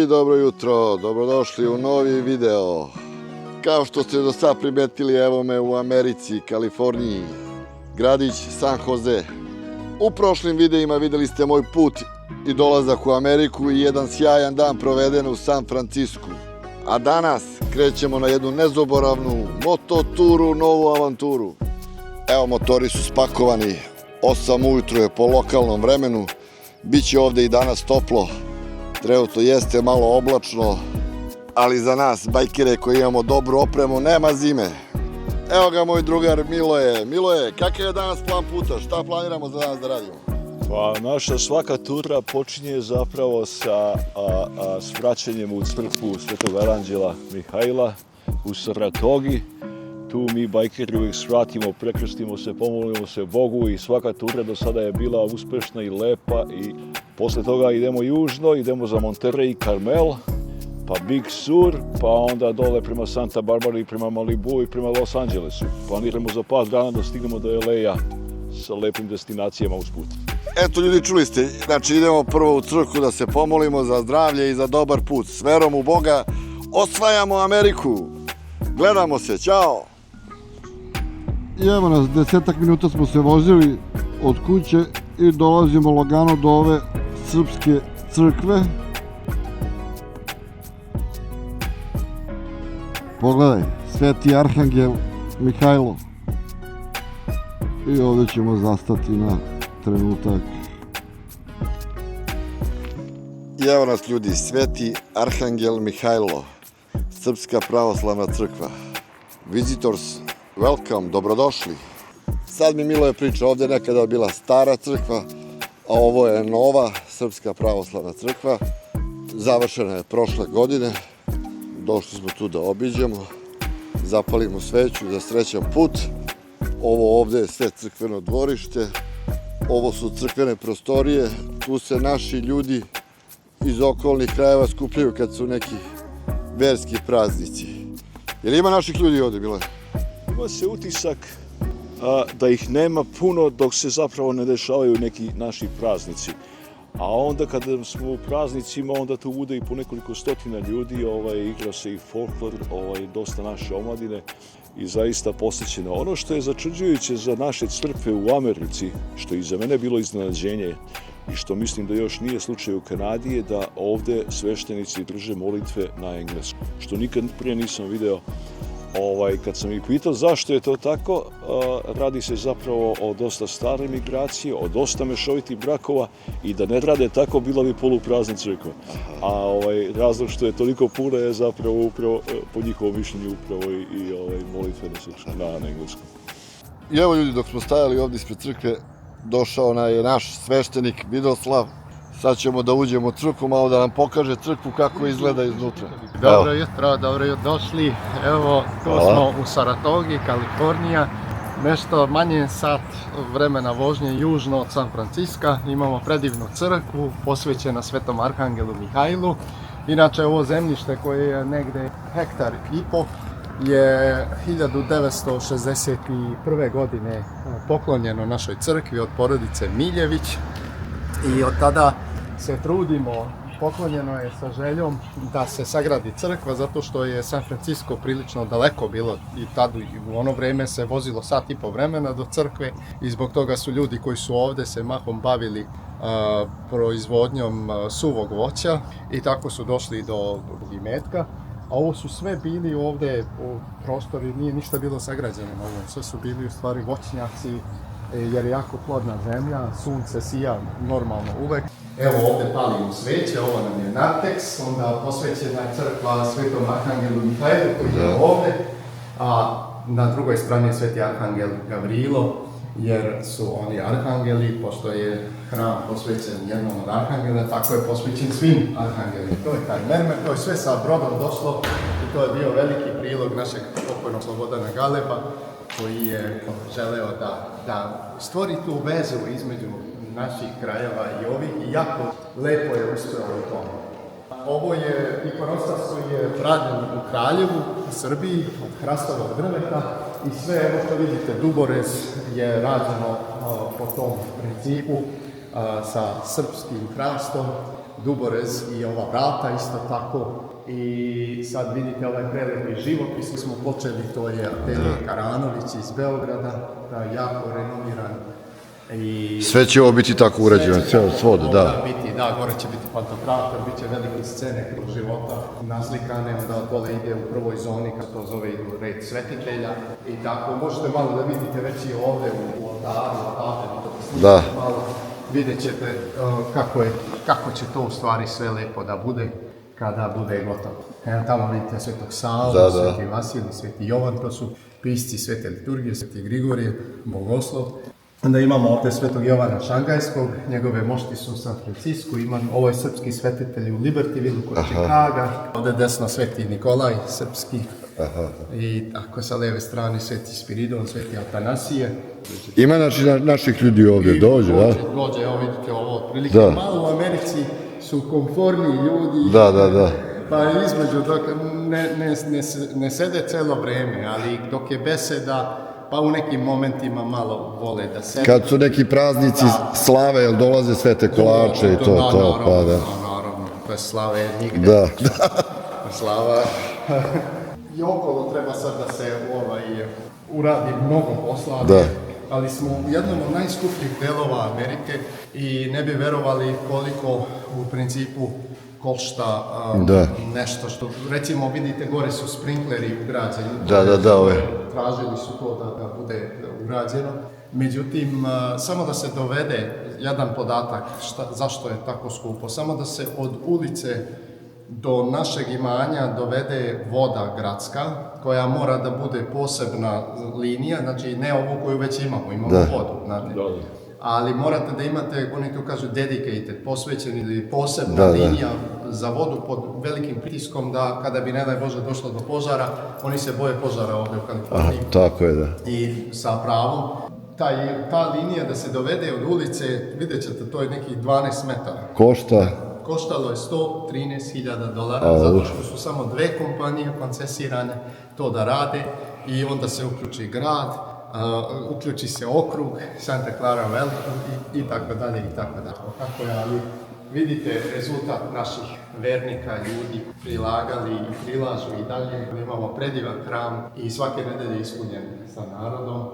dobro jutro, dobrodošli u novi video. Kao što ste do sada primetili, evo me u Americi, Kaliforniji, gradić San Jose. U prošlim videima videli ste moj put i dolazak u Ameriku i jedan sjajan dan proveden u San Francisku. A danas krećemo na jednu nezaboravnu mototuru, novu avanturu. Evo, motori su spakovani, 8 ujutru je po lokalnom vremenu, biće ovde i danas toplo. Trenutno jeste malo oblačno, ali za nas, bajkere koji imamo dobru opremu, nema zime. Evo ga moj drugar Miloje. Miloje, kakav je danas plan puta? Šta planiramo za danas da radimo? Pa naša svaka tura počinje zapravo sa svraćanjem u crkvu Svetog Aranđela Mihajla u Saratogi. Tu mi bajkeri uvijek svratimo, prekrstimo se, pomolimo se Bogu i svaka tura do sada je bila uspešna i lepa. I posle toga idemo južno, idemo za Monterey i Carmel, pa Big Sur, pa onda dole prema Santa Barbara i prema Malibu i prema Los Angelesu. Planiramo za par dana da stignemo do LA-a sa lepim destinacijama usput. Eto ljudi, čuli ste, znači idemo prvo u crkvu da se pomolimo za zdravlje i za dobar put. S verom u Boga osvajamo Ameriku. Gledamo se, ćao! I evo nas, 10 minuta smo se vozili od kuće i dolazimo lagano do ove srpske crkve. Pogledaj, Sveti Arhangel Mihajlo. I ovdje ćemo zastati na trenutak. I evo nas ljudi, Sveti Arhangel Mihajlo, Srpska pravoslavna crkva. Visitors, welcome, dobrodošli. Sad mi Miloje priča, ovdje je nekada bila stara crkva, a ovo je nova Srpska pravoslavna crkva. Završena je prošle godine. Došli smo tu da obiđemo, zapalimo sveću za srećan put. Ovo ovdje je sve crkveno dvorište. Ovo su crkvene prostorije. Tu se naši ljudi iz okolnih krajeva skupljaju kad su neki verski praznici. Jel ima naših ljudi ovdje, Miloje? Ima se utisak da ih nema puno dok se zapravo ne dešavaju neki naši praznici. A onda kada smo u praznicima, onda tu bude i po nekoliko stotina ljudi, igra se i folklor, dosta naše omladine i zaista posjećeno. Ono što je začuđujuće za naše crkve u Americi, što i za mene bilo iznenađenje i što mislim da još nije slučaj u Kanadi, je da ovdje sveštenici drže molitve na engleskom, što nikad prije nisam video. Kad sam ih pitao zašto je to tako, radi se zapravo o dosta stare migracije, o dosta mešovitih brakova i da ne rade tako, bila bi poluprazna crkva. A razlog što je toliko puno je zapravo upravo, po njihovom mišljenju, upravo i molitve na engleskom. I evo ljudi, dok smo stajali ovdje ispred crkve, došao je naš sveštenik Vidoslav. Sad ćemo da uđemo u crkvu, malo da nam pokaže crkvu kako izgleda iznutra. Dobro jutro, dobro došli. Evo, tu smo u Saratogi, Kalifornija. Nešto manje sat vremena vožnje južno od San Francisca. Imamo predivnu crkvu, posvećena Svetom Arhangelu Mihajlu. Inače, ovo zemljište koje je negde 1,5 hektara je 1961. godine poklonjeno našoj crkvi od porodice Miljević. I od tada se trudimo, poklonjeno je sa željom da se sagradi crkva, zato što je San Francisco prilično daleko bilo i tada u ono vrijeme se vozilo 1,5 sata vremena do crkve i zbog toga su ljudi koji su ovdje se mahom bavili proizvodnjom suvog voća i tako su došli do imetka. A ovo su sve bili ovdje u prostori, nije ništa bilo sagrađeno na ovom, sve su bili u stvari voćnjaci, jer je jako plodna zemlja, sunce sija normalno uvek. Evo ovdje palimo sveće, ovo nam je narteks, onda posvećena je crkva Svetom Arhangelu Mihajlu koji je ovdje, a na drugoj strani je Sveti Arhangel Gavrilo, jer su oni arhangeli, pošto je hram posvećen jednom od arhangela, tako je posvećen svim arhangelima. To je taj mermer, to je sve sa brodom došlo i to je bio veliki prilog našeg pokojnog Slobodana Galeba, koji je želeo da stvori tu vezu između naših krajeva i ovih i jako lepo je uspeo u tome. Ovo je ikonostas koji je rađen u Kraljevu, u Srbiji, od hrastovog drveta i sve, evo što vidite, duborez je rađeno po tom principu sa srpskim hrastom. Duborez i ova vrata isto tako. I sad vidite ovaj prelepi životpis smo počeli, to je atelje Karanović iz Beograda, jako renoviran. I Sve će ovo biti tako urađeno, ceo svod, da. Da, gore će biti pantokrator, bit će velike scene kroz života naslikane, onda dole ide u prvoj zoni, kako to zove, idu red svetitelja i tako. Možete malo da vidite već i ovde u oltaru, Da. malo vidjet ćete kako će to u stvari sve lepo da bude kada bude gotovo. Evo tamo vidite Svetog Savu, Sveti Vasilij, Sveti Jovan, to su pisci Svete liturgije, Sveti Grigorije, Bogoslov. Onda imamo ovdje Svetog Jovana Šangajskog, njegove mošti su u San Francisku, ovo je srpski svetitelj u Libertyville kod Čikaga, ovdje desno Sveti Nikolaj, srpski, i tako sa leve strane Sveti Spiridon, Sveti Atanasije. Ima naših ljudi ovdje, dođe, da? Dođe, evo vidite ovo, otprilike malo u Americi su komforniji ljudi. Da. Pa između, dok ne sede celo vreme, ali dok je beseda, pa u nekim momentima malo vole da sede. Kad su neki praznici slave, jel dolaze svete kolače i to, pa da. Naravno, bez slave nigde. Da. Slava. I okolo treba sad da se uradi mnogo posla, ali smo u jednom od najskupljih delova Amerike i ne bi verovali koliko u principu košta nešto što, recimo vidite gore su sprinkleri ugrađeni. Da, ove. Tražili su to da bude ugrađeno. Međutim, samo da se dovede jedan podatak zašto je tako skupo, samo da se od ulice do našeg imanja dovede voda gradska, koja mora da bude posebna linija, znači ne ovu koju već imamo vodu, znate. Ali morate da imate, oni tu kažu dedicated, posvećen ili posebna linija za vodu pod velikim pritiskom da kada bi ne daj Bože došlo do požara, oni se boje požara ovdje u Kaliforniji. Tako je, da. I sa pravom, ta linija da se dovede od ulice, vidjet ćete, to je nekih 12 metara. Koštalo je $113,000, zato što su samo 2 kompanije koncesirane to da rade i onda se uključi grad, uključi se okrug, Santa Clara Valley i tako dalje i tako dalje. Tako je, ali vidite rezultat naših vernika, ljudi prilagali i prilažu i dalje. Imamo predivan hram i svake nedelje ispunjen sa narodom.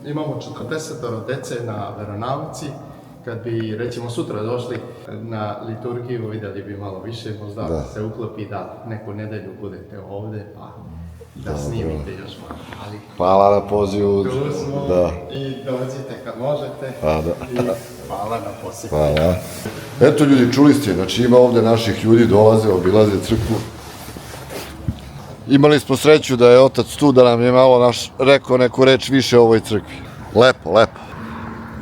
Imamo 40 dece na veronauci. Kad bi, recimo, sutra došli na liturgiju, vidjeli bi malo više, možda se uklopi da neku nedelju budete ovdje, pa da snimite još malo. Hvala na pozivu. Tu smo i dođite kad možete i hvala na posjetu. Hvala. Eto ljudi, čuli ste, znači ima ovdje naših ljudi, dolaze, obilaze crkvu. Imali smo sreću da je otac tu, da nam je malo rekao neku reč više o ovoj crkvi. Lepo.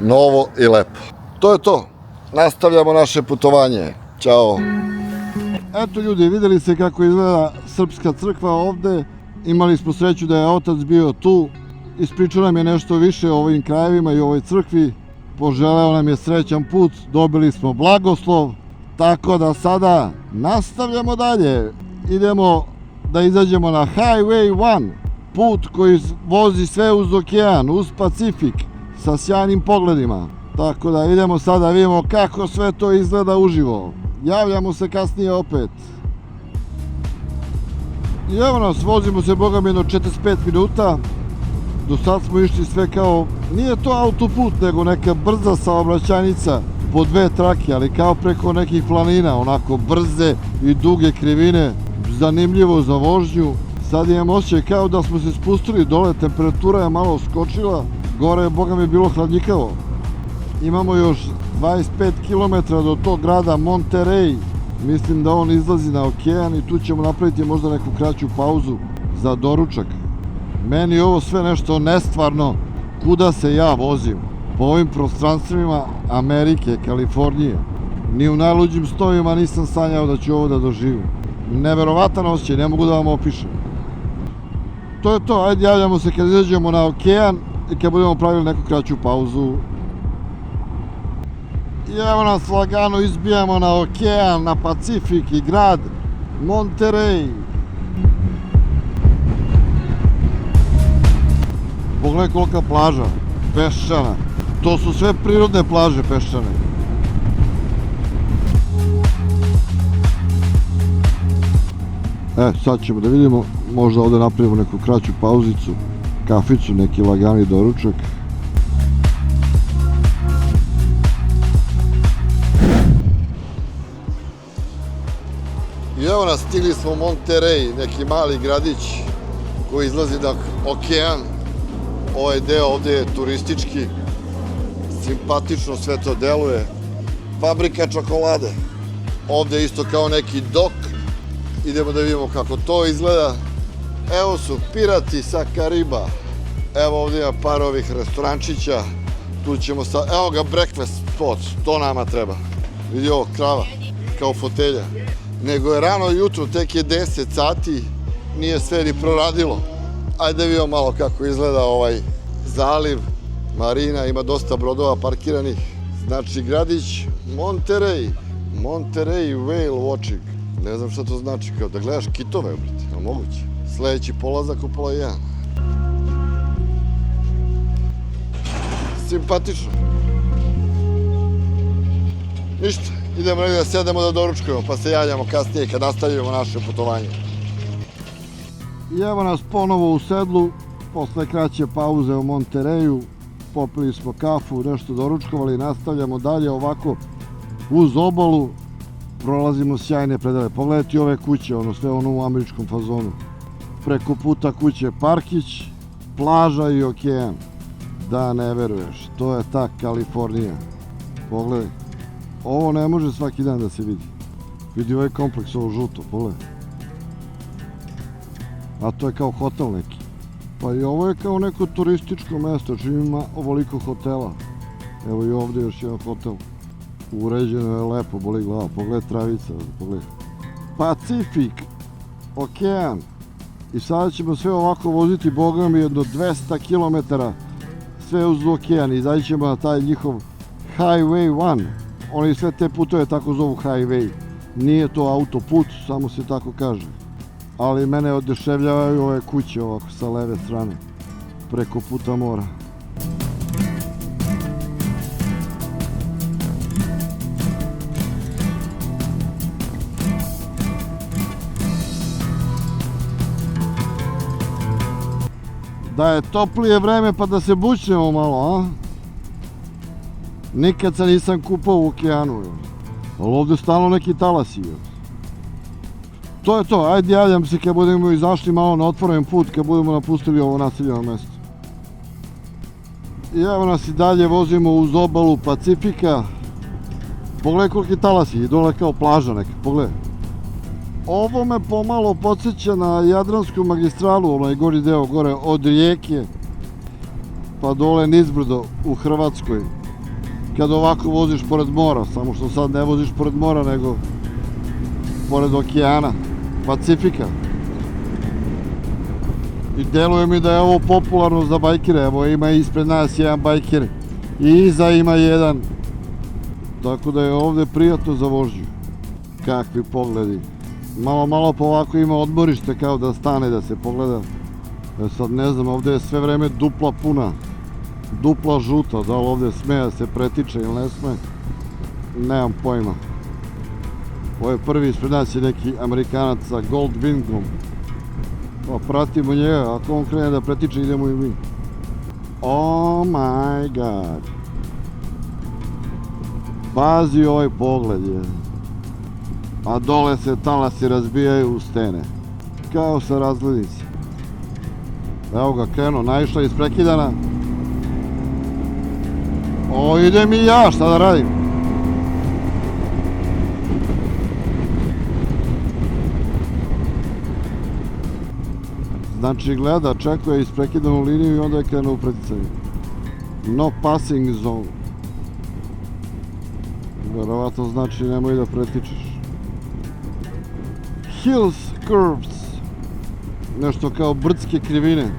Novo i lepo. To je to. Nastavljamo naše putovanje. Ćao. Eto ljudi, vidjeli ste kako izgleda srpska crkva ovde. Imali smo sreću da je otac bio tu. Ispričao nam je nešto više o ovim krajevima i o ovoj crkvi. Poželeo nam je srećan put. Dobili smo blagoslov. Tako da sada nastavljamo dalje. Idemo da izađemo na Highway 1. Put koji vozi sve uz okean, uz Pacifik. Sa sjajnim pogledima. Tako da idemo sada da vidimo kako sve to izgleda uživo. Javljamo se kasnije opet. I evo nas, vozimo se boga mi jedno 45 minuta. Do sad smo išli sve kao, nije to autoput, nego neka brza saobraćajnica po 2 trake, ali kao preko nekih planina, onako brze i duge krivine. Zanimljivo za vožnju. Sad imam osjećaj kao da smo se spustili dole, temperatura je malo skočila. Gore je boga mi bilo hladnjikavo. Imamo još 25 km do tog grada Monterey. Mislim da on izlazi na okean i tu ćemo napraviti možda neku kraću pauzu za doručak. Meni je ovo sve nešto nestvarno. Kuda se ja vozim? Po ovim prostranstvima Amerike, Kalifornije. Ni u najluđim snovima nisam sanjao da ću ovo da doživim. Neverovatan osjećaj, ne mogu da vam opišem. To je to, ajde javljamo se kad izađemo na okean i kad budemo pravili neku kraću pauzu. I evo nas lagano izbijamo na okean, na Pacifik i grad Monterey. Pogledaj kolika plaža, peščana. To su sve prirodne plaže peščane. Sad ćemo da vidimo, možda ovde napravimo neku kraću pauzicu, kaficu, neki lagani doručak. I evo nas, stigli smo u Monterey, neki mali gradić koji izlazi na okean. Ovaj deo ovde je turistički, simpatično sve to deluje. Fabrika čokolade. Ovde isto kao neki dok. Idemo da vidimo kako to izgleda. Evo su pirati sa Kariba. Evo ovde ima par ovih restorančića. Tu ćemo evo ga breakfast spot, to nama treba. Vidi ovo, krava, kao fotelja. Nego je rano jutro, tek je 10 sati, nije sve ni proradilo. Ajde da vidimo malo kako izgleda ovaj zaliv, marina, ima dosta brodova parkiranih. Znači gradić Monterey, Monterey Whale Watching. Ne znam šta to znači, kao da gledaš kitove, brate, je li moguće? Sledeći polazak u pola 1. Simpatično. Ništa, idemo negdje da sedemo da doručkujemo, pa se javljamo kasnije kad nastavimo naše putovanje. I evo nas ponovo u sedlu, posle kraće pauze u Montereju. Popili smo kafu, nešto doručkovali i nastavljamo dalje ovako uz obalu. Prolazimo sjajne predele. Pogledajte ove kuće, sve ono u američkom fazonu. Preko puta kuće parkić, plaža i okean. Da, ne veruješ, to je ta Kalifornija. Pogledaj, ovo ne može svaki dan da se vidi. Vidi ovaj kompleks, ovo žuto, pogledaj. A to je kao hotel neki. Pa i ovo je kao neko turističko mesto, čim ima ovoliko hotela. Evo i ovdje još jedan hotel. Uređeno je lepo, boli glava. Pogledaj travica, pogledaj. Pacifik, okean. I sada ćemo sve ovako voziti, boga mi, jedno 200 km. Sve uz okean. Izaći ćemo na taj njihov Highway 1. Oni sve te putove tako zovu highway. Nije to autoput, samo se tako kaže. Ali mene odeševljavaju ove kuće ovako sa leve strane, preko puta mora. Da je toplije vreme pa da se bućnemo malo, a? Nikad se nisam kupao u okeanu, ali ovdje stalno neki talasi. To je to, ajde javljam se kad budemo izašli malo na otvoren put, kad budemo napustili ovo naseljeno mesto. I evo nas i dalje vozimo uz obalu Pacifika. Pogledaj koliki talasi, i dole kao plaža neka, pogledaj. Ovo me pomalo podsjeća na Jadransku magistralu, onaj gori deo gore od Rijeke pa dole nizbrdo u Hrvatskoj. Kad ovako voziš pored mora, samo što sad ne voziš pored mora nego pored okeana, Pacifika. I deluje mi da je ovo popularno za bajkere, evo ima ispred nas jedan bajker i iza ima jedan. Tako da je ovdje prijatno za vožnju. Kakvi pogledi. Malo pa ovako ima odmorište kao da stane da se pogleda. Sad ne znam, ovdje je sve vreme dupla puna. Dupla žuta, da li ovdje sme da se pretiče ili ne sme? Nemam pojma. Ovo je prvi ispred nas je neki Amerikanac sa Gold Wingom. Pa pratimo njega, ako on krene da pretiče idemo i mi. Oh my god. Pazi ovaj pogled je. A dole se talasi razbijaju u stene. Kao sa razglednice. Evo ga krenuo, naišla isprekidana. O, idem i ja, šta da radim? Znači gleda, čekuje isprekidanu liniju i onda je krenuo u preticanje. No passing zone. Verovatno znači nemoj da pretičeš. Hills curves. Nešto kao brdske krivine.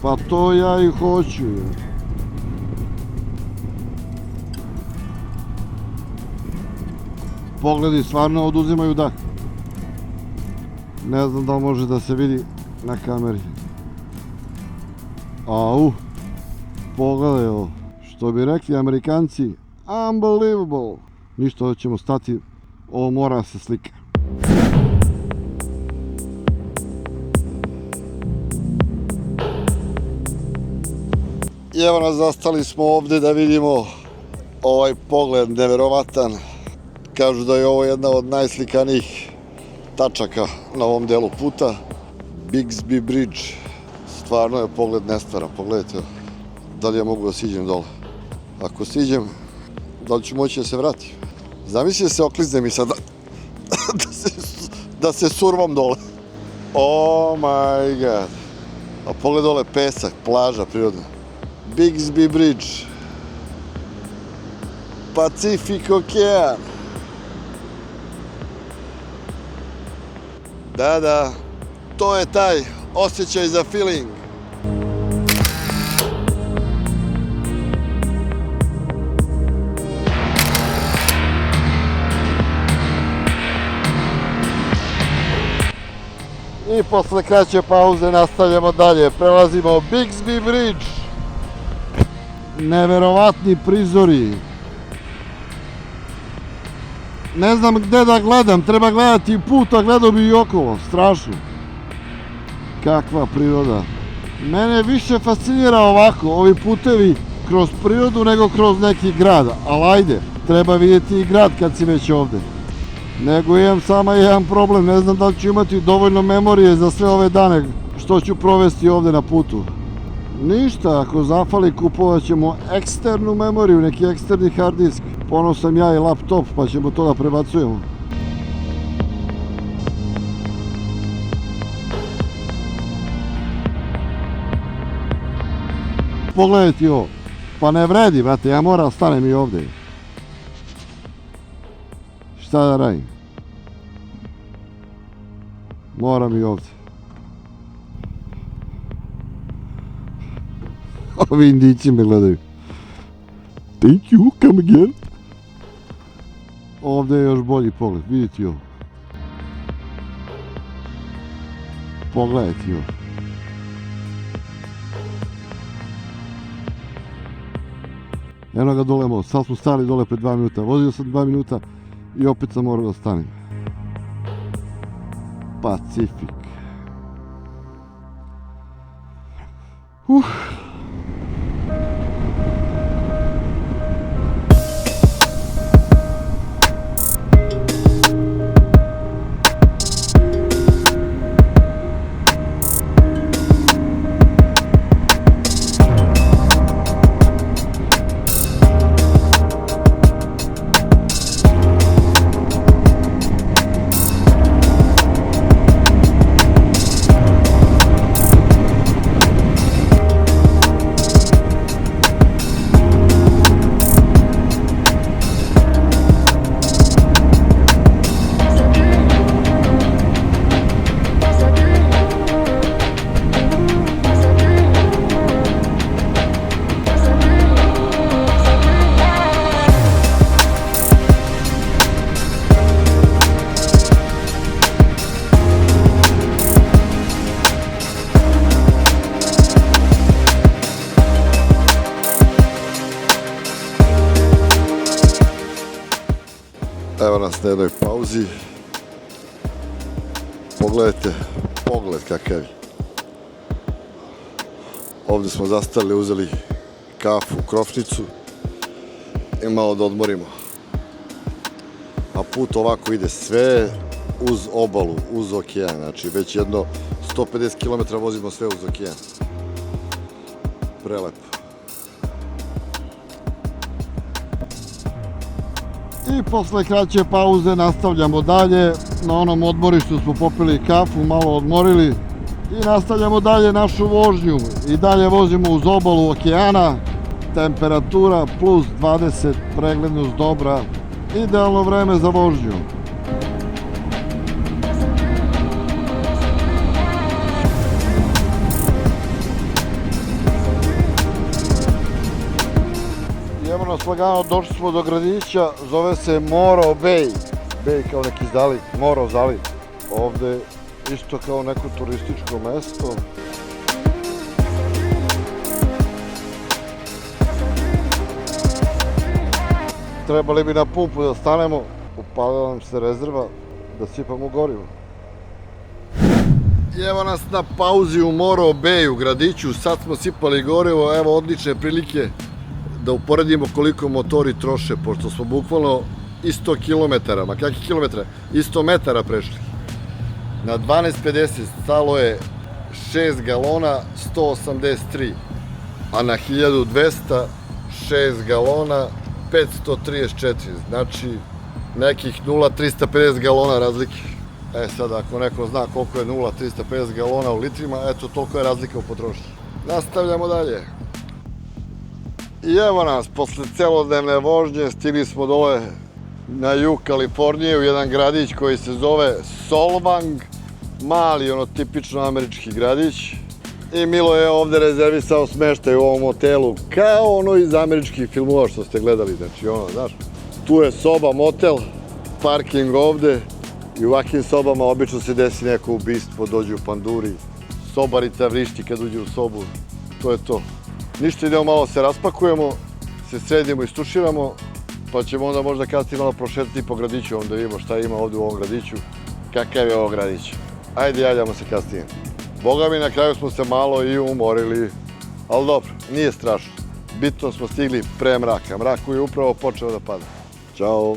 Pa to ja i hoću. Pogledi stvarno oduzimaju dah. Ne znam da li može da se vidi na kameri. Au, pogledaj ovo. Što bi rekli Amerikanci, unbelievable. Ništa, ćemo stati, ovo mora se slika. I evo nas, zastali smo ovde da vidimo ovaj pogled neverovatan. Kažu da je ovo jedna od najslikanijih tačaka na ovom delu puta. Bigsby Bridge. Stvarno je pogled nestvaran. Pogledajte, da li ja mogu da siđem dole. Ako siđem, da li ću moći da se vratim? Zamisli da se okliznem i sada da se survam dole. Oh my god. A pogled dole, pesak, plaža prirodna. Bigsby Bridge. Pacific okean. Da, to je taj osjećaj za feeling. I posle kraće pauze nastavljamo dalje. Prelazimo Bigsby Bridge. Neverovatni prizori. Ne znam gde da gledam, treba gledati put, a gledao bi i okolo, strašno. Kakva priroda. Mene više fascinira ovako, ovi putevi kroz prirodu nego kroz neki grad. Ali ajde, treba vidjeti i grad kad si već ovde. Nego imam samo jedan problem, ne znam da li ću imati dovoljno memorije za sve ove dane što ću provesti ovde na putu. Ništa, ako zafali kupovat ćemo eksternu memoriju, neki eksterni hard disk. Ponos sam ja i laptop, pa ćemo to da prebacujemo. Pogledajte ovo, pa ne vredi, brate, ja moram stanem i ovde. Šta da radim? Moram i ovde. Ovi indići me gledaju. Thank you, come again. Ovde je još bolji pogled, vidite ovo. Pogledajte ovo. Eno ga dole most, sad smo stali dole pre 2 minuta. Vozio sam 2 minuta i opet sam morao da stanem. Pacific. Evo nas na jednoj pauzi. Pogledajte, pogled kakav je. Ovdje smo zastali, uzeli kafu, krofnicu i malo da odmorimo. A put ovako ide sve uz obalu, uz okean. Znači već jedno 150 km vozimo sve uz okean. Prelepo. I posle kraće pauze nastavljamo dalje. Na onom odmorištu smo popili kafu, malo odmorili. I nastavljamo dalje našu vožnju. I dalje vozimo uz obalu okeana. Temperatura plus 20, preglednost dobra. Idealno vreme za vožnju. Evo nas lagano, došli smo do gradića, zove se Morro Bay. Bay kao neki zaliv, Morro zaliv. Ovde isto kao neko turističko mesto. Trebali bi na pumpu da stanemo, upalila nam se rezerva, da sipamo gorivo. I evo nas na pauzi u Morro Bay u gradiću, sad smo sipali gorivo, evo odlične prilike da uporedimo koliko motori troše, pošto smo bukvalno i 100 km, ma kakvi kilometra, i 100 metara prešli. Na 12.50 stalo je 6 galona, 183, a na 1200 6 galona, 534, znači nekih 0,350 galona razlike. E sad, ako neko zna koliko je 0,350 galona u litrima, eto, toliko je razlika u potrošnji. Nastavljamo dalje. I evo nas, posle celodnevne vožnje stigli smo dole na jug Kalifornije u jedan gradić koji se zove Solvang, mali, ono tipično američki gradić. I Milo je ovde rezervisao smeštaj u ovom hotelu, kao ono iz američkih filmova što ste gledali, znači ono, znaš. Tu je soba, motel, parking ovde i u ovakvim sobama obično se desi neko ubistvo, dođu panduri, sobarica vrišti kad uđe u sobu, to je to. Ništa, idemo malo se raspakujemo, se sredimo i stuširamo, pa ćemo onda možda kasnije malo prošetati po gradiću, onda vidimo šta ima ovde u ovom gradiću, kakav je ovo gradić. Ajde, javljamo se kasnije. Boga mi, na kraju smo se malo i umorili, ali dobro, nije strašno. Bitno smo stigli pre mraka. Mrak je upravo počeo da pada. Ćao!